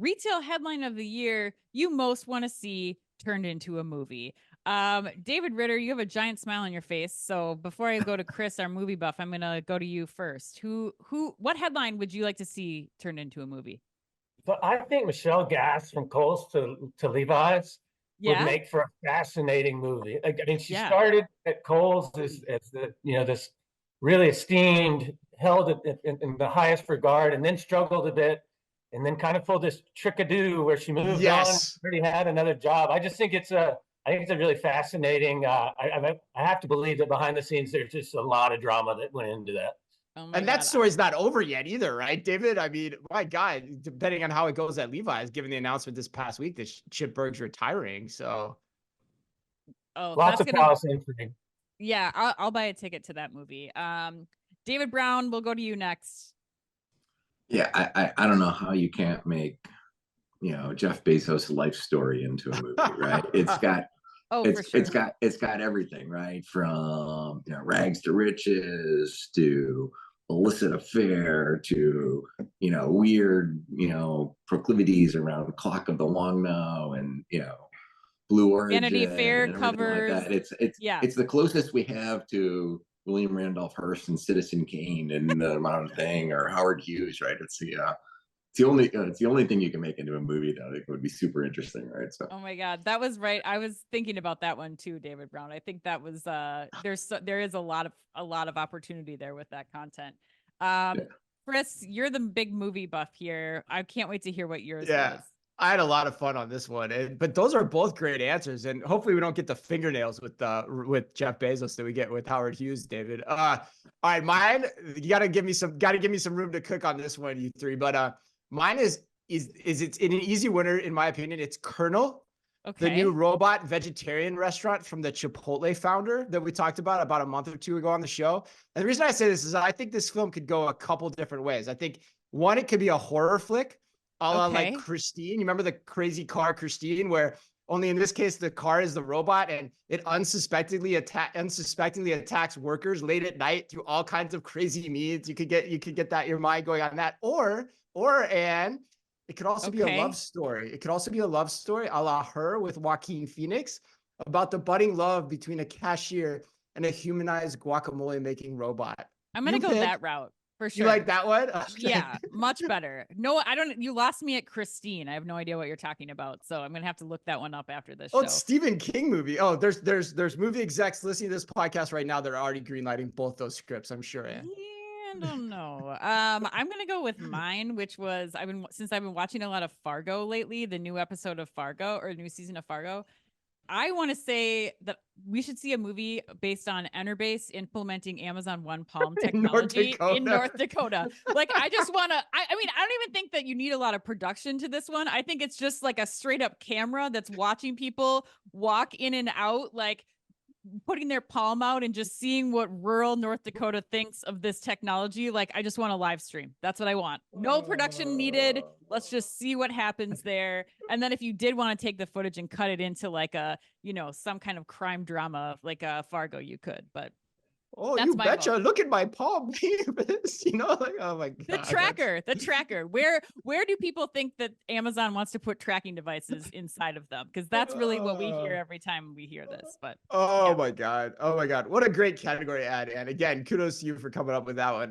retail headline of the year you most want to see turned into a movie. David Ritter, you have a giant smile on your face. So before I go to Chris, our movie buff, I'm gonna go to you first. What headline would you like to see turned into a movie? So I think Michelle Gass from Kohl's to Levi's would Yeah, make for a fascinating movie. I mean, she yeah. started at Kohl's as the this really esteemed, held in the highest regard, and then struggled a bit, and then kind of pulled this trickadoo where she moved on, Yes. already had another job. I think it's a really fascinating. I have to believe that behind the scenes there's just a lot of drama that went into that. Oh my And that God. story's not over yet either, right, David? I mean, my God, depending on how it goes at Levi's, given the announcement this past week that Chip Berg's retiring. So Oh, Lots that's of gonna. palace intrigue. Yeah, I'll buy a ticket to that movie. David Brown, we'll go to you next. Yeah, I don't know how you can't make Jeff Bezos' life story into a movie, right? It's got Oh, for it's sure. it's got everything, right? From rags to riches to illicit affair to weird proclivities around Clock of the Long Now and Blue Origin Vanity Fair and everything like covers. that. Yeah. It's the closest we have to William Randolph Hearst and Citizen Kane and the amount of thing, or Howard Hughes, right? It's the only thing you can make into a movie that I think would be super interesting, right? So Oh my God, that was right. I was thinking about that one too, David Brown. I think that was there is a lot of opportunity there with that content. yeah. Chris, you're the big movie buff here. I can't wait to hear what yours yeah, was. I had a lot of fun on this one. But those are both great answers, and hopefully we don't get the fingernails with Jeff Bezos that we get with Howard Hughes, David. All right, mine. You gotta give me some room to cook on this one, you three. But mine is it's in an easy winner in my opinion. It's Colonel. The Okay. new robot vegetarian restaurant from the Chipotle founder that we talked about a month or two ago on the show. And the reason I say this is I think this film could go a couple different ways. I think one, it could be a horror flick, a la like Okay. Christine. You remember the crazy car Christine, where only in this case the car is the robot and it unsuspectingly attacks workers late at night through all kinds of crazy means. You could get that your mind going on that, and it could also be a Okay. love story. It could also be a love story a la Her with Joaquin Phoenix about the budding love between a cashier and a humanized guacamole making robot. I'm gonna You go pick. that route for sure. You like that one? Okay. Yeah, much better. No, I don't. You lost me at Christine. I have no idea what you're talking about. So I'm gonna have to look that one up after this Oh, show. it's Stephen King movie. Oh, there's movie execs listening to this podcast right now that are already greenlighting both those scripts, I'm sure. Yeah, I don't know. I'm gonna go with mine, which was I've been watching a lot of Fargo lately, the new episode of Fargo or new season of Fargo. I want to say that we should see a movie based on Enterbase implementing Amazon One Palm technology in North Dakota. Like, I just want to, I mean, I don't even think that you need a lot of production to this one. I think it's just like a straight up camera that's watching people walk in and out, like putting their palm out and just seeing what rural North Dakota thinks of this technology. Like, I just want a live stream. That's what I want. No production needed. Let's just see what happens there. And then if you did want to take the footage and cut it into like some kind of crime drama, like a Fargo, you could. But Oh, that's you my betcha. vote. Look at my palm. Like, oh my God. The tracker. Where do people think that Amazon wants to put tracking devices inside of them? Because that's really what we hear every time we hear this. But Oh yeah. my God. Oh my God. What a great category ad. And again, kudos to you for coming up with that one.